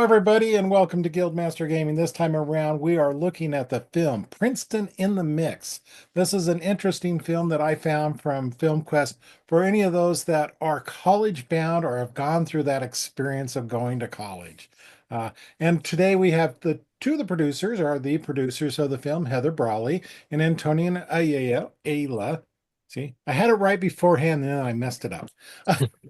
everybody, and welcome to Guildmaster Gaming. This time around, we are looking at the film Princeton in the Mix. This is an interesting film that I found from Film Quest for any of those that are college bound or have gone through that experience of going to college. Uh, and today we have the two of the producers are the producers of the film, Heather Brawley and Antonio Ayala. See, I had it right beforehand, and then I messed it up.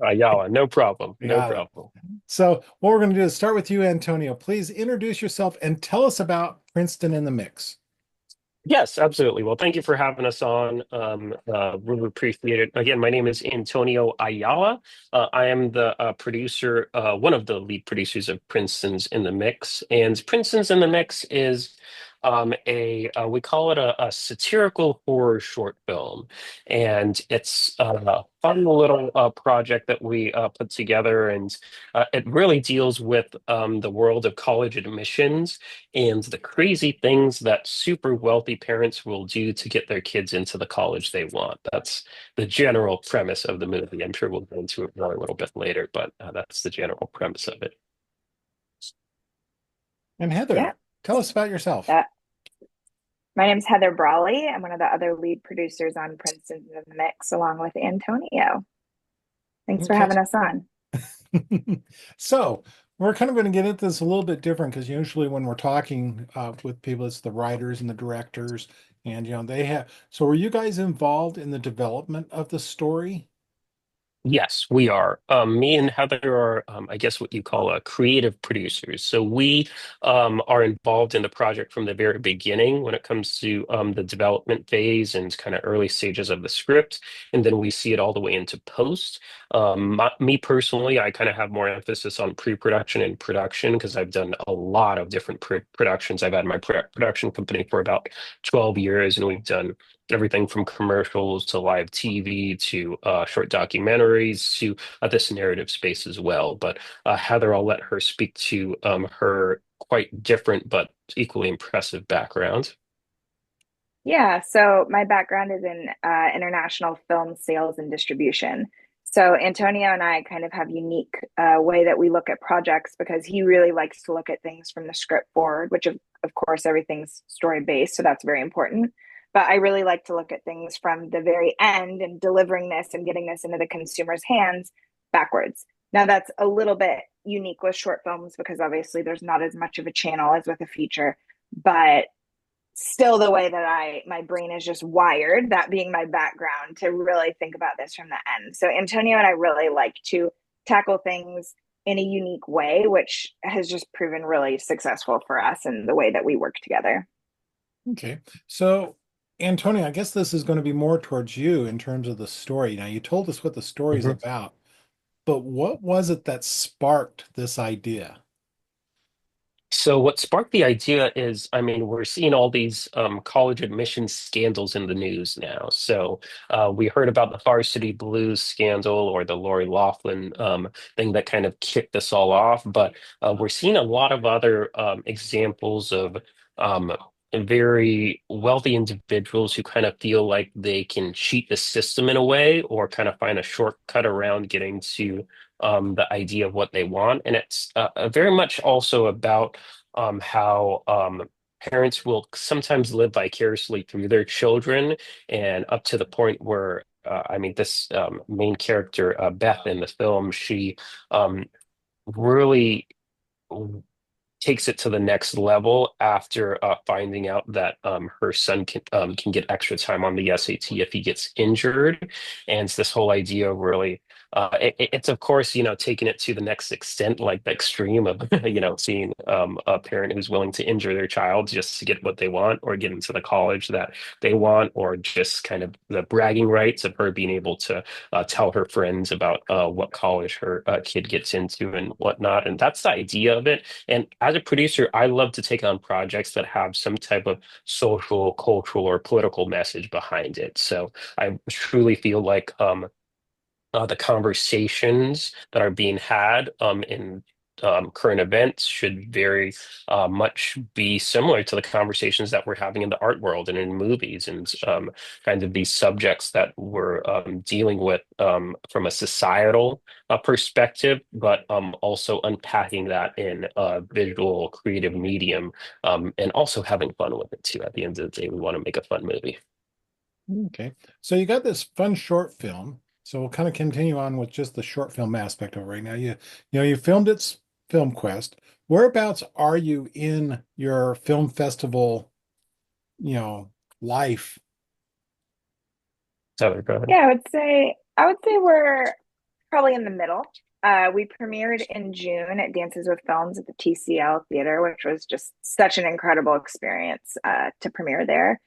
Ayala, no problem. No Got it. problem. So, what we're going to do is start with you, Antonio. Please introduce yourself and tell us about Princeton in the Mix. Yes, absolutely. Well, thank you for having us on. Really appreciate it. Again, my name is Antonio Ayala. I am the producer, one of the lead producers of Princeton's in the Mix. And Princeton's in the Mix is we call it a satirical horror short film. And it's a fun little project that we put together. And it really deals with the world of college admissions and the crazy things that super wealthy parents will do to get their kids into the college they want. That's the general premise of the movie. I'm sure we'll go into it more a little bit later, but that's the general premise of it. And Yeah, Heather, tell us about yourself. that my name's Heather Brawley. I'm one of the other lead producers on Princeton in the Mix, along with Antonio. Thanks for Okay. having us on. So, we're kind of going to get into this a little bit different because usually when we're talking with people, it's the writers and the directors, and they have. So, were you guys involved in the development of the story? Yes, we are. Me and Heather are, I guess, what you call creative producers. So we are involved in the project from the very beginning when it comes to the development phase and kind of early stages of the script. And then we see it all the way into post. Me personally, I kind of have more emphasis on pre-production and production because I've done a lot of different productions. I've had my production company for about 12 years, and we've done everything from commercials to live TV to short documentaries to this narrative space as well. But Heather, I'll let her speak to her quite different but equally impressive background. Yeah, so my background is in international film sales and distribution. So Antonio and I kind of have unique way that we look at projects because he really likes to look at things from the script forward, which of course everything's story based, so that's very important. But I really like to look at things from the very end and delivering this and getting this into the consumer's hands backwards. Now that's a little bit unique with short films because obviously there's not as much of a channel as with a feature, but still the way that my brain is just wired, that being my background, to really think about this from the end. So Antonio and I really like to tackle things in a unique way, which has just proven really successful for us in the way that we work together. Okay. So, Antonio, I guess this is going to be more towards you in terms of the story. Now, you told us what the story is about, but what was it that sparked this idea? So what sparked the idea is, I mean, we're seeing all these college admissions scandals in the news now. So we heard about the Varsity Blues scandal or the Lori Loughlin thing that kind of kicked this all off. But we're seeing a lot of other examples of um, very wealthy individuals who kind of feel like they can cheat the system in a way or kind of find a shortcut around getting to the idea of what they want. And it's very much also about how parents will sometimes live vicariously through their children, and up to the point where, I mean, this main character, Beth in the film, she really takes it to the next level after finding out that her son can get extra time on the SAT if he gets injured. And it's this whole idea of really, it's of course, taking it to the next extent, like the extreme of, seeing a parent who's willing to injure their child just to get what they want or get into the college that they want, or just kind of the bragging rights of her being able to tell her friends about what college her kid gets into and whatnot. And that's the idea of it. And as a producer, I love to take on projects that have some type of social, cultural, or political message behind it. So I truly feel like the conversations that are being had in current events should very much be similar to the conversations that we're having in the art world and in movies and kind of these subjects that we're dealing with from a societal perspective, but also unpacking that in a visual, creative medium, and also having fun with it too. At the end of the day, we want to make a fun movie. Okay. So you got this fun short film. So we'll kind of continue on with just the short film aspect of it right now. You filmed its Film Quest. Whereabouts are you in your film festival, you know, life? Tyler, go ahead. Yeah, I would say we're probably in the middle. We premiered in June at Dances with Films at the TCL Theater, which was just such an incredible experience to premiere there.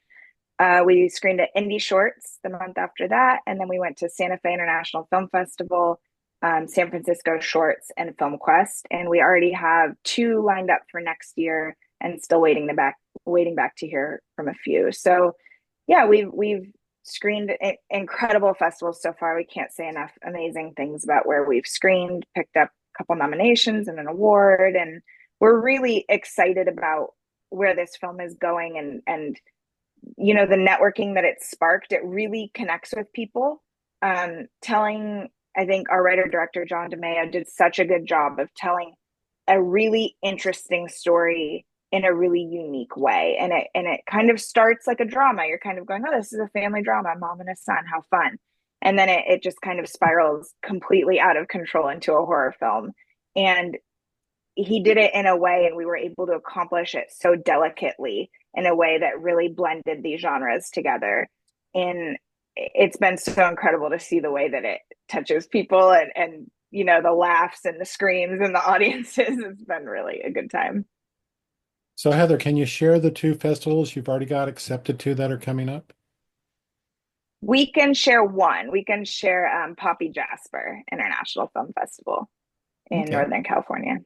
We screened at Indie Shorts the month after that, and then we went to Santa Fe International Film Festival, San Francisco Shorts, and Film Quest. And we already have two lined up for next year, and still waiting back to hear from a few. So, yeah, we've screened incredible festivals so far. We can't say enough amazing things about where we've screened, picked up a couple nominations and an award, and we're really excited about where this film is going and the networking that it sparked. It really connects with people. Telling, I think our writer director John DeMeo did such a good job of telling a really interesting story in a really unique way, and it kind of starts like a drama. You're kind of going, oh, this is a family drama, mom and a son, how fun. And then it just kind of spirals completely out of control into a horror film. And he did it in a way, and we were able to accomplish it so delicately in a way that really blended these genres together. And it's been so incredible to see the way that it touches people, and the laughs and the screams and the audiences. It's been really a good time. So Heather, can you share the two festivals you've already got accepted to that are coming up? We can share one. We can share Poppy Jasper International Film Festival in Okay. Northern California,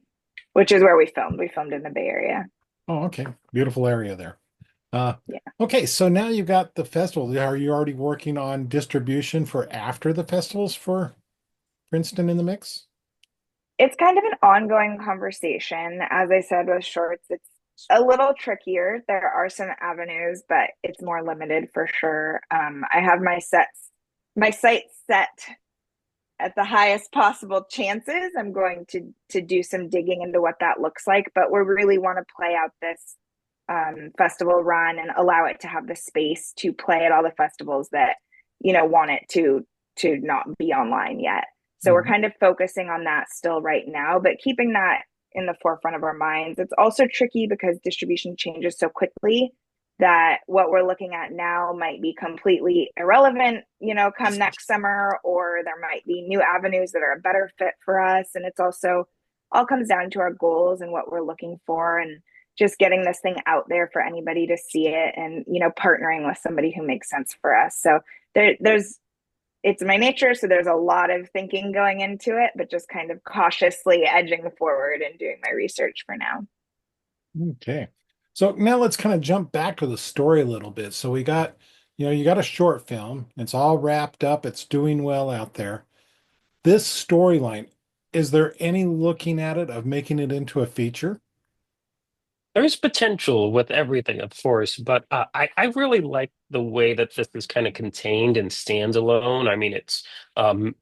which is where we filmed. We filmed in the Bay Area. Oh, okay. Beautiful area there. Uh, Yeah. okay, so now you've got the festival. Are you already working on distribution for after the festivals for Princeton in the mix? It's kind of an ongoing conversation. As I said with shorts, it's a little trickier. There are some avenues, but it's more limited for sure. I have my sights set at the highest possible chances. I'm going to do some digging into what that looks like, but we really want to play out this festival run and allow it to have the space to play at all the festivals that want it to not be online yet. So we're Mhm. kind of focusing on that still right now, but keeping that in the forefront of our minds. It's also tricky because distribution changes so quickly that what we're looking at now might be completely irrelevant, come next summer, or there might be new avenues that are a better fit for us. And it's also all comes down to our goals and what we're looking for, and just getting this thing out there for anybody to see it, and partnering with somebody who makes sense for us. So there's it's my nature, so there's a lot of thinking going into it, but just kind of cautiously edging forward and doing my research for now. Okay. So now let's kind of jump back to the story a little bit. So we got, you got a short film. It's all wrapped up. It's doing well out there. This storyline, is there any looking at it of making it into a feature? There's potential with everything, of course, but I really like the way that this is kind of contained and stands alone. I mean, it's um,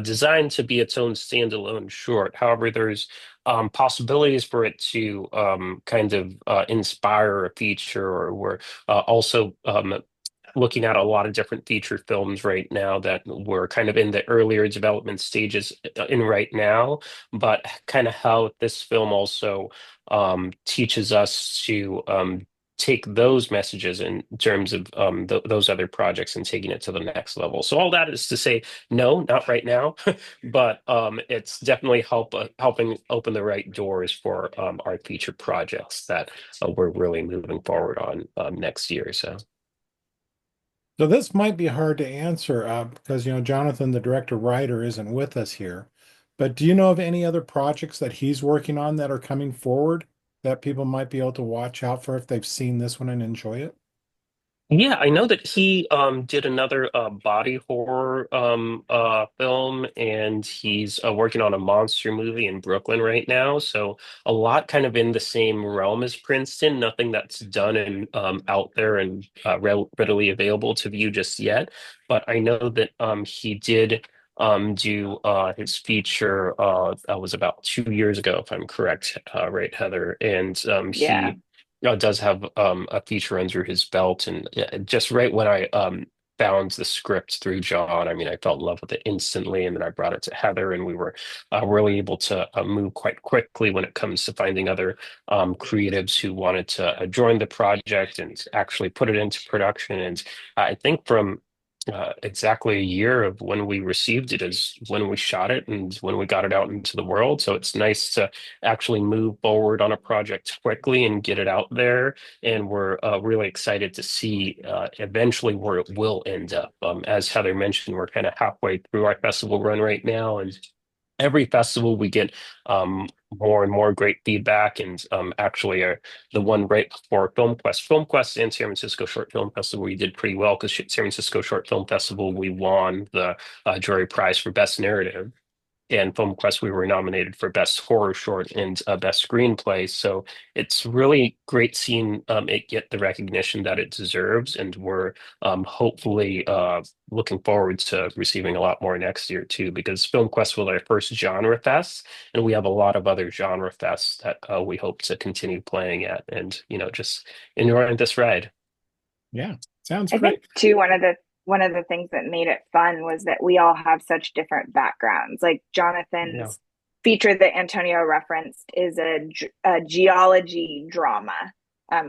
designed to be its own standalone short. However, there's possibilities for it to kind of inspire a feature, or we're also looking at a lot of different feature films right now that we're kind of in the earlier development stages in right now, but kind of how this film also teaches us to take those messages in terms of those other projects and taking it to the next level. So all that is to say, no, not right now, but it's definitely helping open the right doors for our feature projects that we're really moving forward on next year. So. So this might be hard to answer because, Jonathan, the director writer, isn't with us here. But do you know of any other projects that he's working on that are coming forward that people might be able to watch out for if they've seen this one and enjoy it? Yeah, I know that he did another body horror film, and he's working on a monster movie in Brooklyn right now. So a lot kind of in the same realm as Princeton, nothing that's done and out there and readily available to view just yet. But I know that he did do his feature that was about 2 years ago, if I'm correct, right, Heather? And Yeah. he does have a feature under his belt, and just right when I found the script through John, I mean, I fell in love with it instantly, and then I brought it to Heather, and we were really able to move quite quickly when it comes to finding other creatives who wanted to join the project and actually put it into production. And I think from exactly a year of when we received it is when we shot it and when we got it out into the world. So it's nice to actually move forward on a project quickly and get it out there. And we're really excited to see eventually where it will end up. As Heather mentioned, we're kind of halfway through our festival run right now, and every festival we get more and more great feedback. And actually, the one right before Film Quest and San Francisco Short Film Festival, we did pretty well because San Francisco Short Film Festival, we won the jury prize for Best Narrative, and Film Quest, we were nominated for Best Horror Short and Best Screenplay. So it's really great seeing it get the recognition that it deserves, and we're hopefully looking forward to receiving a lot more next year too, because Film Quest was our first genre fest, and we have a lot of other genre fests that we hope to continue playing at, and just enjoying this ride. Yeah, sounds I think great. too, one of the things that made it fun was that we all have such different backgrounds. Like Yeah. Jonathan's feature that Antonio referenced is a geology drama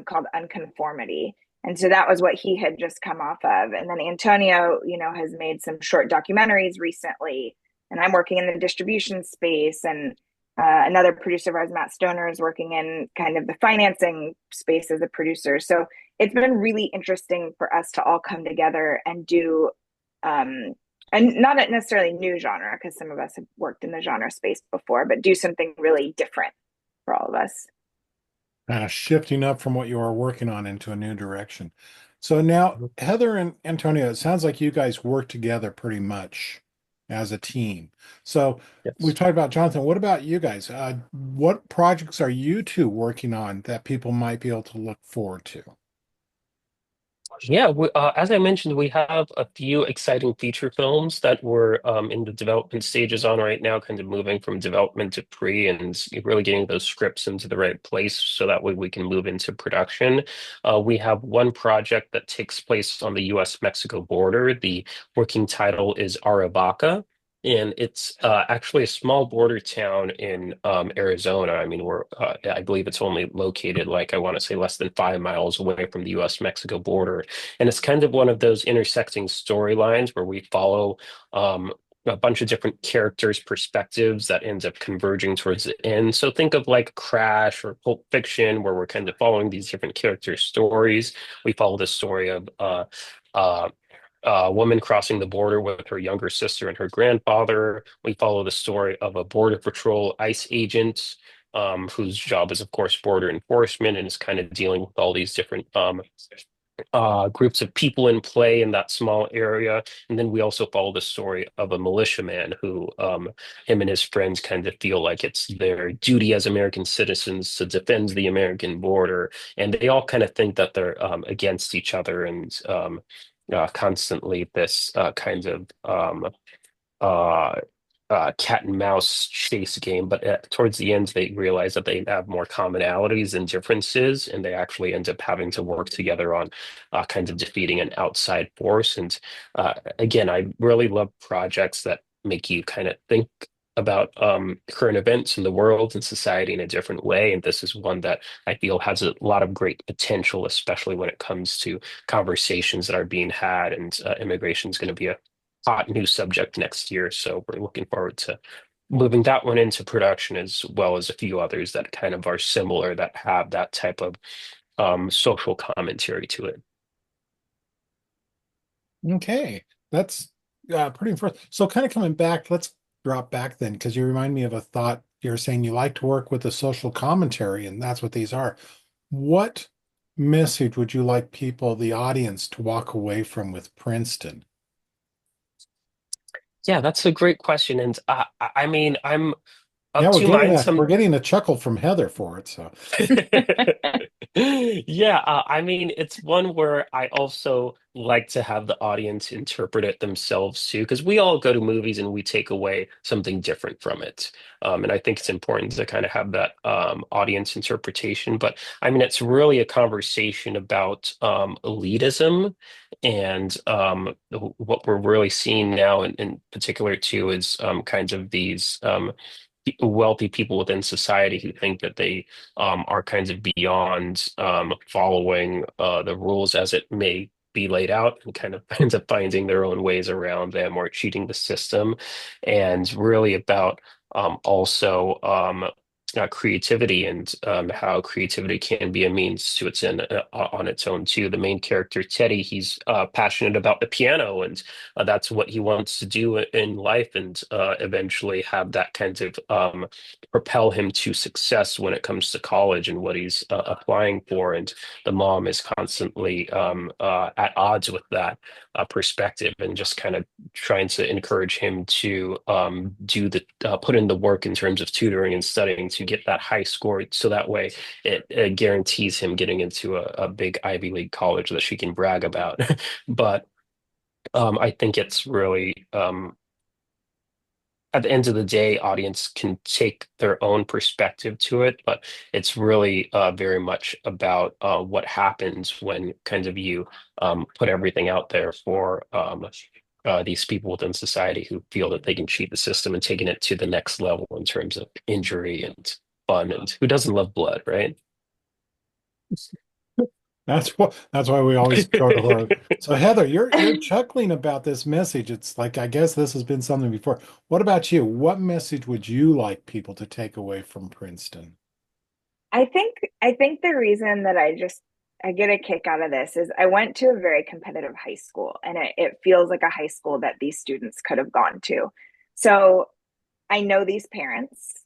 called Unconformity. And so that was what he had just come off of. And then Antonio, has made some short documentaries recently. And I'm working in the distribution space. And another producer of ours, Matt Stoner, is working in kind of the financing space as a producer. So it's been really interesting for us to all come together and do and not necessarily new genre because some of us have worked in the genre space before, but do something really different for all of us. Kind of shifting up from what you are working on into a new direction. So now, Heather and Antonio, it sounds like you guys work together pretty much as a team. So we've Yes. talked about Jonathan. What about you guys? What projects are you two working on that people might be able to look forward to? Yeah, as I mentioned, we have a few exciting feature films that we're in the development stages on right now, kind of moving from development to pre and really getting those scripts into the right place so that way we can move into production. We have one project that takes place on the US-Mexico border. The working title is Aravaca. And it's actually a small border town in Arizona. I mean, I believe it's only located like I want to say less than 5 miles away from the U.S.-Mexico border, and it's kind of one of those intersecting storylines where we follow a bunch of different characters' perspectives that ends up converging towards the end. So think of like Crash or Pulp Fiction, where we're kind of following these different characters' stories. We follow the story of uh, a woman crossing the border with her younger sister and her grandfather. We follow the story of a Border Patrol ICE agent. Whose job is, of course, border enforcement and is kind of dealing with all these different groups of people in play in that small area. And then we also follow the story of a militiaman who, him and his friends kind of feel like it's their duty as American citizens to defend the American border. And they all kind of think that they're against each other, and constantly this kind of uh, cat and mouse chase game, but towards the end, they realize that they have more commonalities than differences, and they actually end up having to work together on kind of defeating an outside force. And again, I really love projects that make you kind of think about current events in the world and society in a different way. And this is one that I feel has a lot of great potential, especially when it comes to conversations that are being had. And immigration is going to be a hot new subject next year. So we're looking forward to moving that one into production, as well as a few others that kind of are similar that have that type of social commentary to it. Okay, that's pretty impressive. So, kind of coming back, let's drop back then, because you remind me of a thought. You're saying you like to work with a social commentary, and that's what these are. What message would you like people, the audience, to walk away from with Princeton? Yeah, that's a great question. And I mean, I'm Yeah, of two minds. we're getting a chuckle from Heather for it. So Yeah, I mean, it's one where I also like to have the audience interpret it themselves too, because we all go to movies and we take away something different from it. And I think it's important to kind of have that audience interpretation. But I mean, it's really a conversation about elitism and what we're really seeing now in particular too is kinds of these wealthy people within society who think that they are kinds of beyond following the rules as it may be laid out and kind of ends up finding their own ways around them or cheating the system. And really about also creativity and how creativity can be a means to its end on its own too. The main character, Teddy, he's passionate about the piano and that's what he wants to do in life and eventually have that kind of propel him to success when it comes to college and what he's applying for. And the mom is constantly at odds with that perspective and just kind of trying to encourage him to do the put in the work in terms of tutoring and studying to get that high score. So that way it guarantees him getting into a big Ivy League college that she can brag about. But I think it's really at the end of the day, audience can take their own perspective to it, but it's really very much about what happens when kind of you put everything out there for these people within society who feel that they can cheat the system and taking it to the next level in terms of injury and fun and who doesn't love blood, right? that's why we always go to horror. So Heather, you're chuckling about this message. It's like I guess this has been something before. What about you? What message would you like people to take away from Princeton? I think the reason that I get a kick out of this is I went to a very competitive high school and it feels like a high school that these students could have gone to. So I know these parents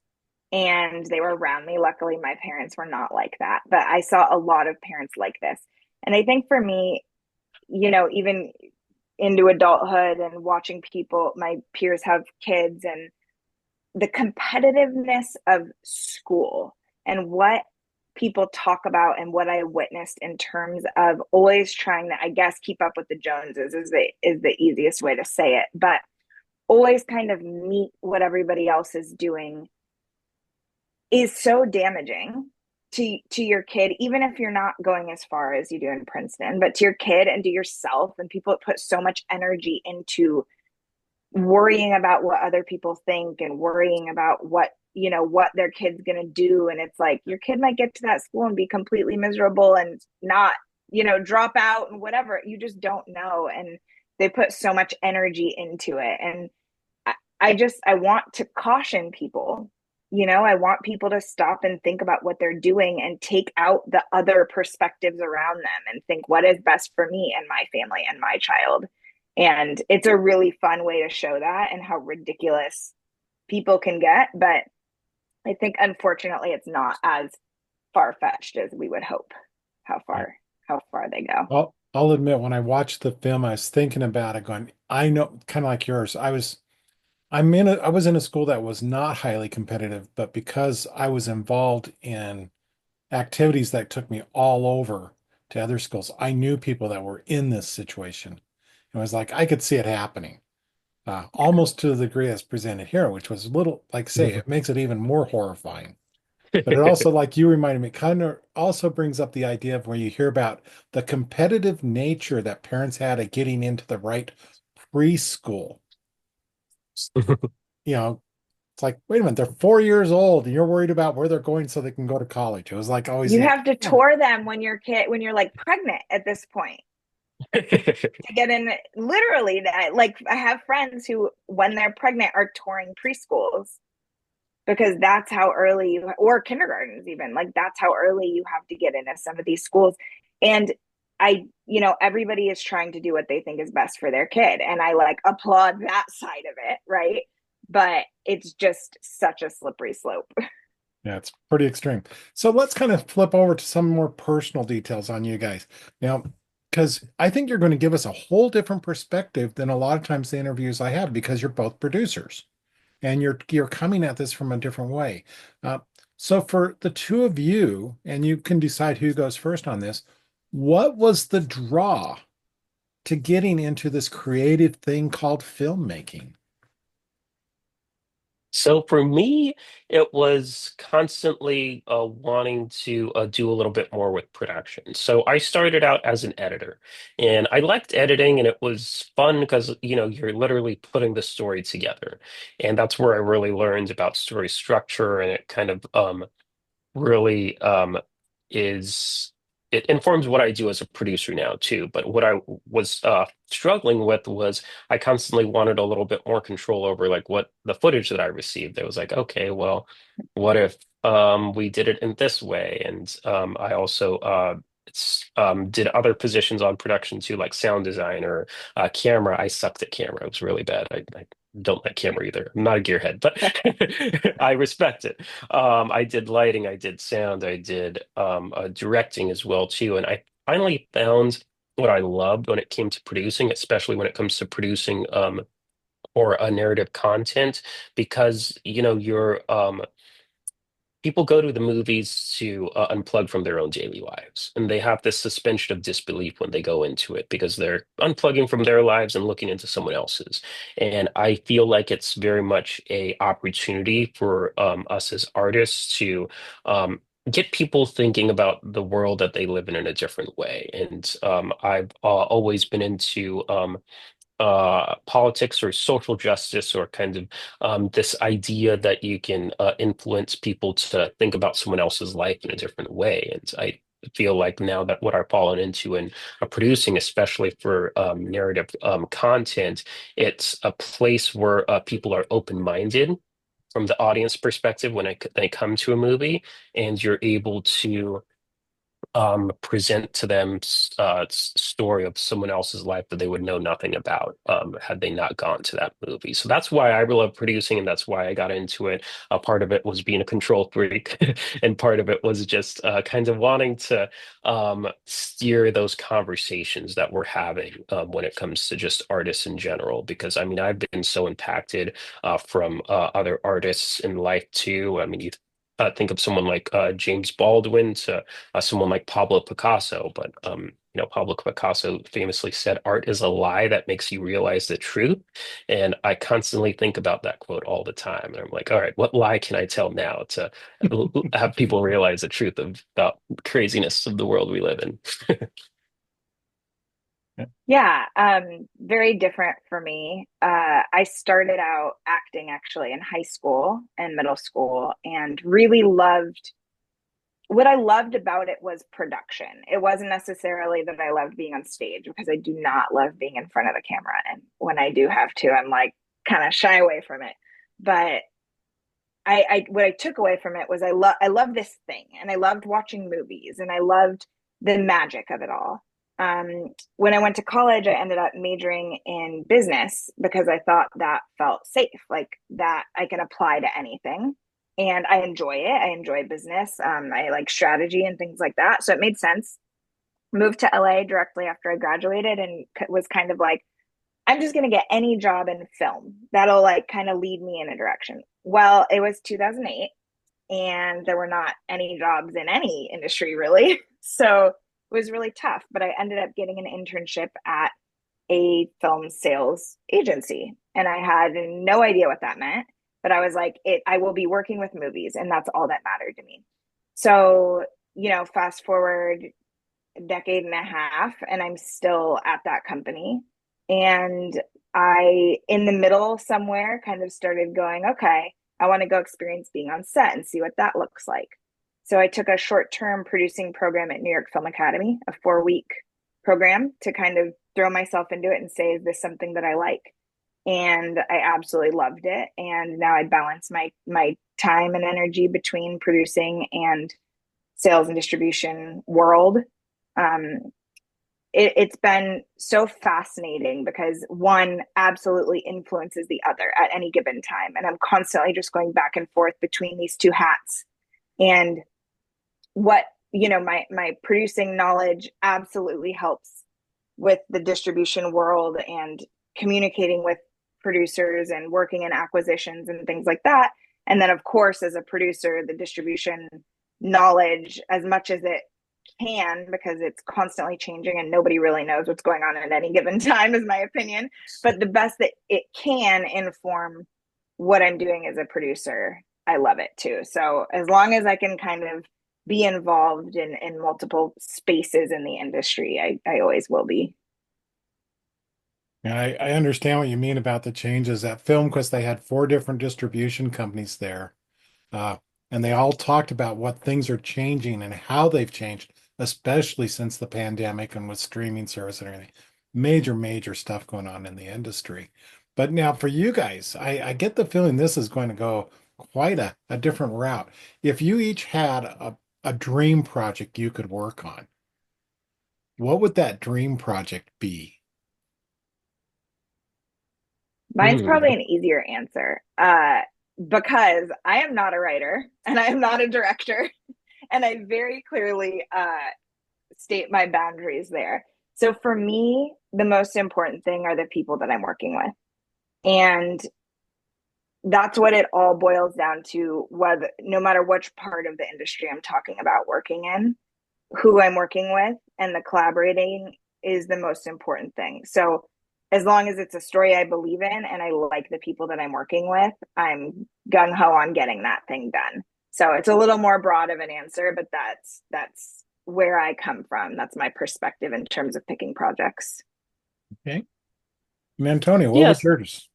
and they were around me. Luckily, my parents were not like that, but I saw a lot of parents like this. And I think for me, even into adulthood and watching people, my peers have kids and the competitiveness of school and what people talk about and what I witnessed in terms of always trying to, I guess, keep up with the Joneses is the easiest way to say it, but always kind of meet what everybody else is doing is so damaging to your kid, even if you're not going as far as you do in Princeton, but to your kid and to yourself. And people put so much energy into worrying about what other people think and worrying about what their kid's going to do, and it's like your kid might get to that school and be completely miserable and not drop out and whatever. You just don't know, and they put so much energy into it. And I want to caution people. I want people to stop and think about what they're doing and take out the other perspectives around them and think what is best for me and my family and my child. And it's a really fun way to show that and how ridiculous people can get. But I think unfortunately it's not as far fetched as we would hope how far they go. Well, I'll admit when I watched the film, I was thinking about it, going, I know, kind of like yours. I was in a school that was not highly competitive, but because I was involved in activities that took me all over to other schools, I knew people that were in this situation. It was like I could see it happening, almost to the degree as presented here, which was a little, like say, it makes it even more horrifying. But it also, like you reminded me, kind of also brings up the idea of where you hear about the competitive nature that parents had at getting into the right preschool. You know, it's like, wait a minute, they're 4 years old and you're worried about where they're going so they can go to college. It was like always You like, have to yeah, tour them when you're like pregnant at this point to get in. Literally, that, like, I have friends who when they're pregnant are touring preschools because that's how early or kindergartens, even, like, that's how early you have to get into some of these schools. And everybody is trying to do what they think is best for their kid, and I like applaud that side of it, right? But it's just such a slippery slope. Yeah, it's pretty extreme. So let's kind of flip over to some more personal details on you guys. Now, because I think you're going to give us a whole different perspective than a lot of times the interviews I have because you're both producers and you're coming at this from a different way. Uh, so for the two of you, and you can decide who goes first on this, what was the draw to getting into this creative thing called filmmaking? So for me, it was constantly wanting to do a little bit more with production. So I started out as an editor, and I liked editing, and it was fun because you're literally putting the story together, and that's where I really learned about story structure, and it kind of really is it informs what I do as a producer now too. But what I was struggling with was I constantly wanted a little bit more control over like what the footage that I received. I was like, okay, well, what if we did it in this way? And I also did other positions on production too, like sound design or camera. I sucked at camera. It was really bad. I don't like camera either. I'm not a gearhead, but I respect it. I did lighting, I did sound, I did directing as well too, and I finally found what I loved when it came to producing, especially when it comes to producing or a narrative content, because you're people go to the movies to unplug from their own daily lives, and they have this suspension of disbelief when they go into it because they're unplugging from their lives and looking into someone else's. And I feel like it's very much a opportunity for us as artists to get people thinking about the world that they live in a different way. And I've always been into politics or social justice or kind of this idea that you can influence people to think about someone else's life in a different way. And I feel like now that what I've fallen into in producing, especially for narrative content, it's a place where people are open-minded from the audience perspective when they come to a movie, and you're able to present to them story of someone else's life that they would know nothing about had they not gone to that movie. So that's why I love producing, and that's why I got into it. A part of it was being a control freak, and part of it was just kind of wanting to steer those conversations that we're having when it comes to just artists in general. Because I mean, I've been so impacted from other artists in life too. I mean, you think of someone like James Baldwin to someone like Pablo Picasso. But Pablo Picasso famously said, "Art is a lie that makes you realize the truth." And I constantly think about that quote all the time. And I'm like, all right, what lie can I tell now to have people realize the truth about craziness of the world we live in? Yeah, very different for me. I started out acting actually in high school and middle school and really loved what I loved about it was production. It wasn't necessarily that I loved being on stage because I do not love being in front of the camera. And when I do have to, I'm like kind of shy away from it. But I what I took away from it was I love this thing and I loved watching movies and I loved the magic of it all. When I went to college, I ended up majoring in business because I thought that felt safe, like that I can apply to anything. And I enjoy it. I enjoy business. I like strategy and things like that. So it made sense. Moved to LA directly after I graduated and was kind of like, I'm just going to get any job in film that'll like kind of lead me in a direction. Well, it was 2008 and there were not any jobs in any industry really. So it was really tough, but I ended up getting an internship at a film sales agency and I had no idea what that meant, but I was like I will be working with movies and that's all that mattered to me. So, fast forward a decade and a half and I'm still at that company. And I, in the middle somewhere, kind of started going, okay, I want to go experience being on set and see what that looks like. So I took a short term producing program at New York Film Academy, a 4-week program to kind of throw myself into it and say, is this something that I like? And I absolutely loved it. And now I balance my time and energy between producing and sales and distribution world. Um, it's been so fascinating because one absolutely influences the other at any given time. And I'm constantly just going back and forth between these two hats And what, my producing knowledge absolutely helps with the distribution world and communicating with producers and working in acquisitions and things like that. And then, of course, as a producer, the distribution knowledge, as much as it can, because it's constantly changing and nobody really knows what's going on at any given time, is my opinion. But the best that it can inform what I'm doing as a producer, I love it too. So as long as I can kind of be involved in multiple spaces in the industry, I always will be. And I understand what you mean about the changes. At FilmQuest, they had four different distribution companies there. Uh, and they all talked about what things are changing and how they've changed, especially since the pandemic and with streaming service and everything. Major, major stuff going on in the industry. But now for you guys, I get the feeling this is going to go quite a different route. If you each had a dream project you could work on, what would that dream project be? Mine's probably an easier answer because I am not a writer and I am not a director. And I very clearly state my boundaries there. So for me, the most important thing are the people that I'm working with. And that's what it all boils down to, whether no matter which part of the industry I'm talking about working in, who I'm working with and the collaborating is the most important thing. So as long as it's a story I believe in and I like the people that I'm working with, I'm gung ho on getting that thing done. So it's a little more broad of an answer, but that's where I come from. That's my perspective in terms of picking projects. Okay. And Antonio, what was Yes, yours?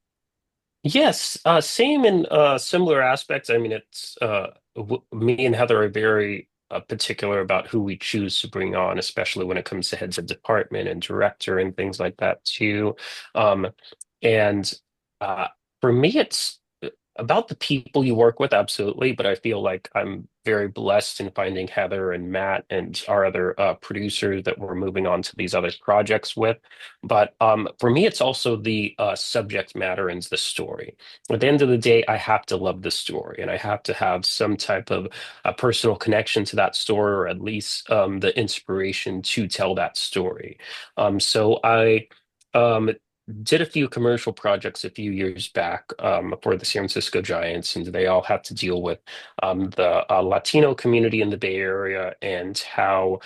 yes, same in similar aspects. I mean, it's w me and Heather are very particular about who we choose to bring on, especially when it comes to heads of department and director and things like that too. Um, and uh, for me, it's about the people you work with, absolutely. But I feel like I'm very blessed in finding Heather and Matt and our other producers that we're moving on to these other projects with. But for me, it's also the subject matter and the story. At the end of the day, I have to love the story and I have to have some type of a personal connection to that story, or at least the inspiration to tell that story. So I. Um, did a few commercial projects a few years back for the San Francisco Giants, and they all have to deal with the Latino community in the Bay Area and how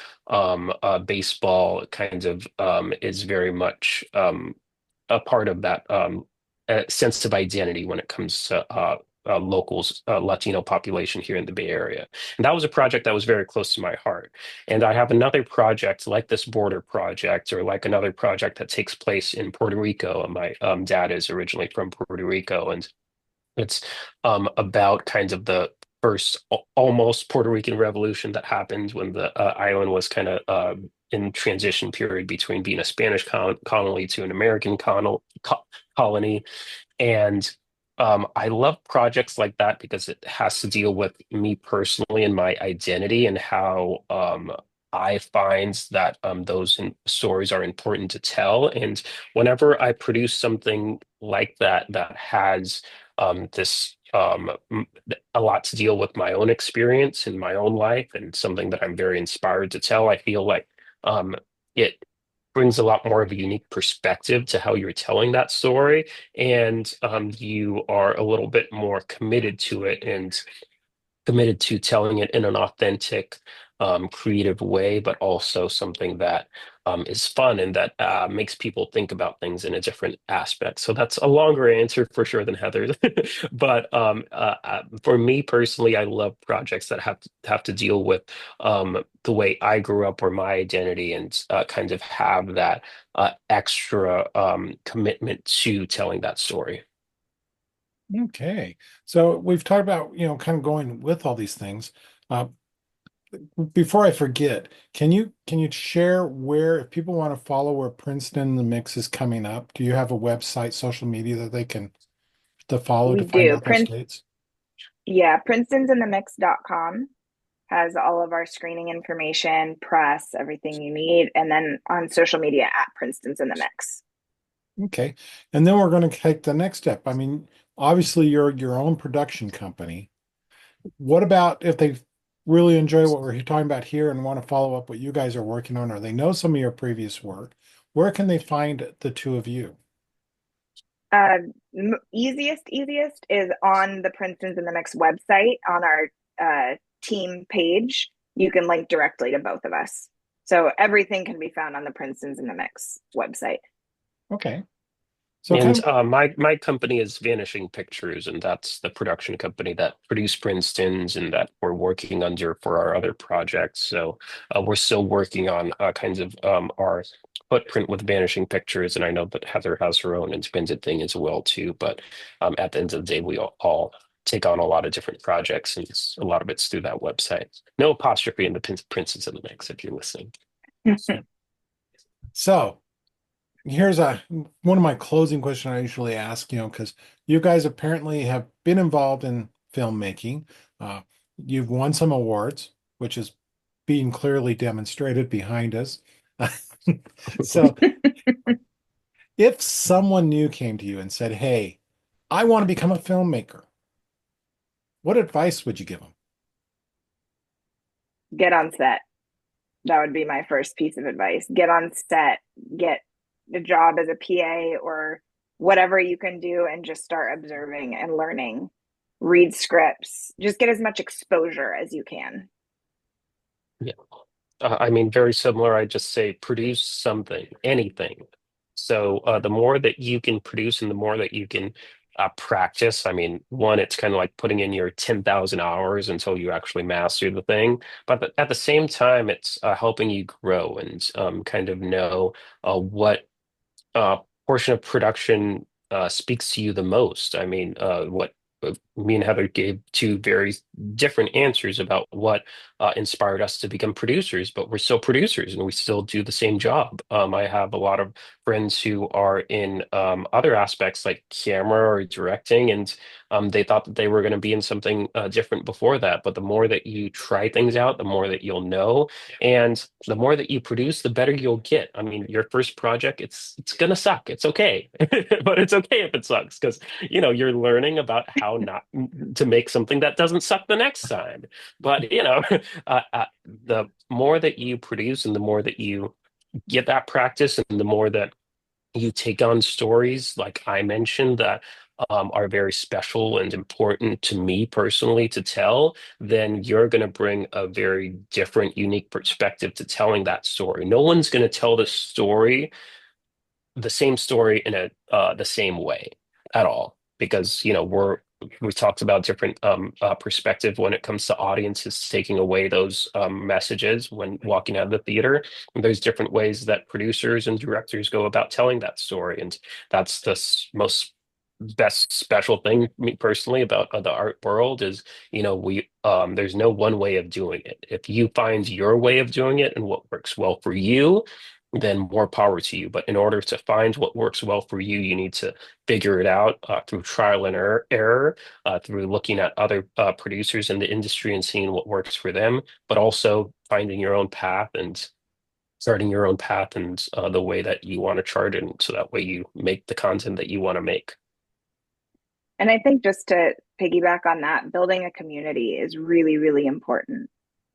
baseball kind of is very much a part of that sense of identity when it comes to locals, Latino population here in the Bay Area. And that was a project that was very close to my heart. And I have another project like this border project, or like another project that takes place in Puerto Rico. And my dad is originally from Puerto Rico, and it's about kind of the first almost Puerto Rican revolution that happened when the island was kind of in transition period between being a Spanish colony to an American colony. And I love projects like that because it has to deal with me personally and my identity, and how I find that those stories are important to tell. And whenever I produce something like that that has this a lot to deal with my own experience in my own life and something that I'm very inspired to tell, I feel like it brings a lot more of a unique perspective to how you're telling that story, and you are a little bit more committed to it and committed to telling it in an authentic, creative way, but also something that is fun and that makes people think about things in a different aspect. So that's a longer answer for sure than Heather's. But for me personally, I love projects that have to deal with the way I grew up or my identity, and kind of have that extra commitment to telling that story. Okay. So we've talked about, kind of going with all these things. Uh, Before I forget, can you share where, if people want to follow where Princeton in the Mix is coming up, do you have a website, social media that they can to follow We to find do. out those dates? Yeah, princetonsinthe.mix.com has all of our screening information, press, everything you need, and then on social media at Princeton's in the Mix. Okay. And then we're going to take the next step. I mean, obviously you're your own production company. What about if they really enjoy what we're talking about here and want to follow up what you guys are working on, or they know some of your previous work, where can they find the two of you? Uh, easiest is on the Princeton's in the Mix website on our team page. You can link directly to both of us. So everything can be found on the Princeton's in the Mix website. Okay. So kind And of, my company is Vanishing Pictures, and that's the production company that produced Princeton's and that we're working under for our other projects. So we're still working on kinds of our footprint with Vanishing Pictures, and I know that Heather has her own independent thing as well too. But at the end of the day, we all take on a lot of different projects, and a lot of it's through that website. No apostrophe in the Princeton's in the mix if you're listening. so here's a one of my closing questions I usually ask, because you guys apparently have been involved in filmmaking. Uh, you've won some awards, which is being clearly demonstrated behind us. So if someone new came to you and said, "Hey, I want to become a filmmaker," what advice would you give them? Get on set. That would be my first piece of advice. Get on set, get a job as a PA or whatever you can do, and just start observing and learning. Read scripts, just get as much exposure as you can. Yeah. I mean, very similar. I just say produce something, anything. So the more that you can produce and the more that you can practice, I mean, one, it's kind of like putting in your 10,000 hours until you actually master the thing. But at the same time, it's helping you grow and kind of know what uh, portion of production speaks to you the most? I mean, what me and Heather gave two very different answers about what inspired us to become producers, but we're still producers and we still do the same job. I have a lot of friends who are in other aspects like camera or directing, and they thought that they were going to be in something different before that. But the more that you try things out, the more that you'll know. And the more that you produce, the better you'll get. I mean, your first project, it's gonna suck. It's okay. But it's okay if it sucks because you're learning about how not to make something that doesn't suck the next time. But the more that you produce and the more that you get that practice and the more that you take on stories like I mentioned that are very special and important to me personally to tell, then you're going to bring a very different, unique perspective to telling that story. No one's going to tell the same story in a the same way at all because we've talked about different perspective when it comes to audiences taking away those messages when walking out of the theater. And there's different ways that producers and directors go about telling that story, and that's the most best special thing me personally about the art world is we there's no one way of doing it. If you find your way of doing it and what works well for you, then more power to you. But in order to find what works well for you, you need to figure it out through trial and error, through looking at other producers in the industry and seeing what works for them, but also finding your own path and starting your own path and the way that you want to chart it, so that way you make the content that you want to make. And I think just to piggyback on that, building a community is really, really important.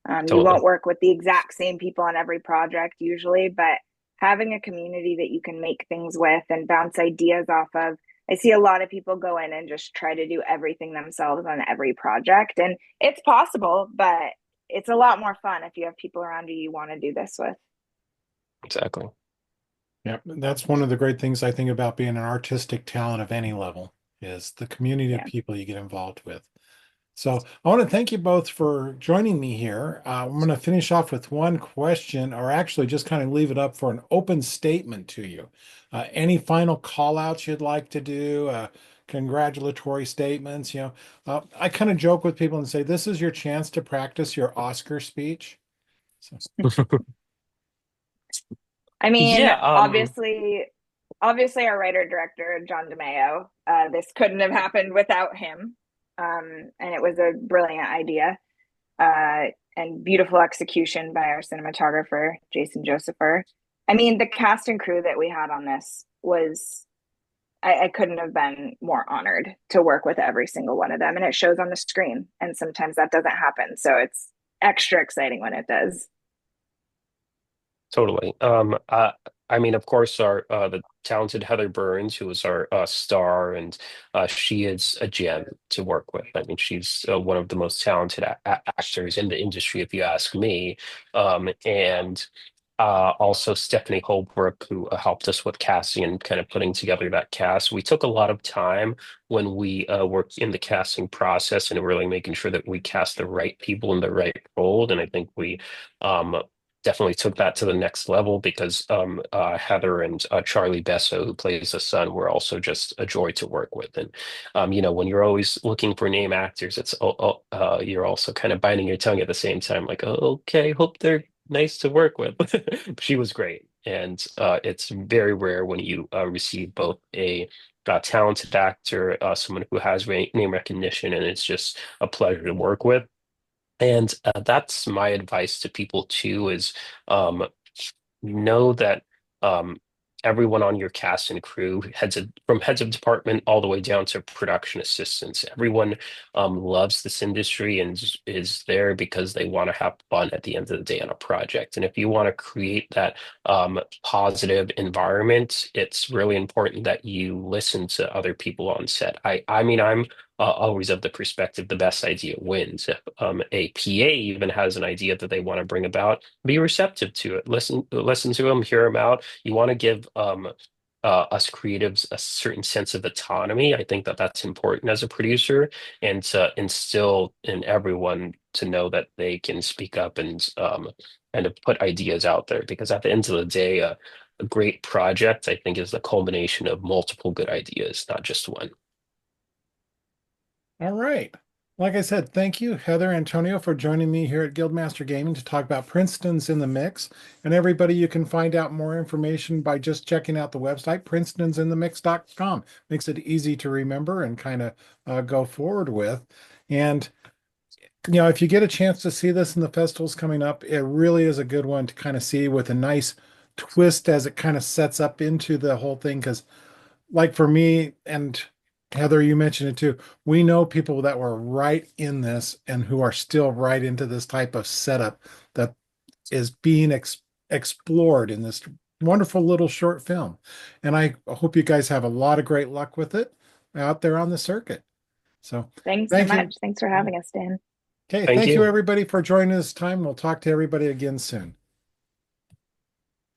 You won't Totally. work with the exact same people on every project usually, but having a community that you can make things with and bounce ideas off of. I see a lot of people go in and just try to do everything themselves on every project. And it's possible, but it's a lot more fun if you have people around you want to do this with. Exactly. Yeah, that's one of the great things I think about being an artistic talent of any level is the community of Yeah. people you get involved with. So I want to thank you both for joining me here. I'm going to finish off with one question, or actually just kind of leave it up for an open statement to you. Any final call outs you'd like to do? Congratulatory statements? I kind of joke with people and say, this is your chance to practice your Oscar speech. So, I mean, Yeah. obviously our writer director John DeMeo. This couldn't have happened without him, and it was a brilliant idea uh, and beautiful execution by our cinematographer Jason Josepher. I mean, the cast and crew that we had on this was I couldn't have been more honored to work with every single one of them, and it shows on the screen. And sometimes that doesn't happen, so extra exciting when it does. Totally. I mean, of course, our the talented Heather Burns, who is our star, and she is a gem to work with. I mean, she's one of the most talented actors in the industry, if you ask me. And also Stephanie Holbrook, who helped us with casting and kind of putting together that cast. We took a lot of time when we worked in the casting process and really making sure that we cast the right people in the right role. And I think we um, definitely took that to the next level because Heather and Charlie Besso, who plays the son, were also just a joy to work with. And when you're always looking for name actors, you're also kind of biting your tongue at the same time, like, oh, okay, hope they're nice to work with. She was great, and it's very rare when you receive both a talented actor, someone who has name recognition, and it's just a pleasure to work with. And that's my advice to people too, is um, know that um, everyone on your cast and crew, from heads of department all the way down to production assistants, everyone loves this industry and is there because they want to have fun at the end of the day on a project. And if you want to create that positive environment, it's really important that you listen to other people on set. I mean, I'm always of the perspective the best idea wins. If a PA even has an idea that they want to bring about, be receptive to it. Listen to them, hear them out. You want to give us creatives a certain sense of autonomy. I think that that's important as a producer, and to instill in everyone to know that they can speak up and to put ideas out there. Because at the end of the day, a great project, I think, is the culmination of multiple good ideas, not just one. All right. Like I said, thank you, Heather Antonio, for joining me here at Guildmaster Gaming to talk about Princeton's in the Mix. And everybody, you can find out more information by just checking out the website, princetonsinthe.mix.com. Makes it easy to remember and kind of go forward with. And, if you get a chance to see this in the festivals coming up, it really is a good one to kind of see with a nice twist as it kind of sets up into the whole thing. Because like for me and Heather, you mentioned it too. We know people that were right in this and who are still right into this type of setup that is being explored in this wonderful little short film. And I hope you guys have a lot of great luck with it out there on the circuit. So Thanks so thank you. much. Thanks for having us, Dan. Okay, Thank thank you you. everybody for joining us this time. We'll talk to everybody again soon.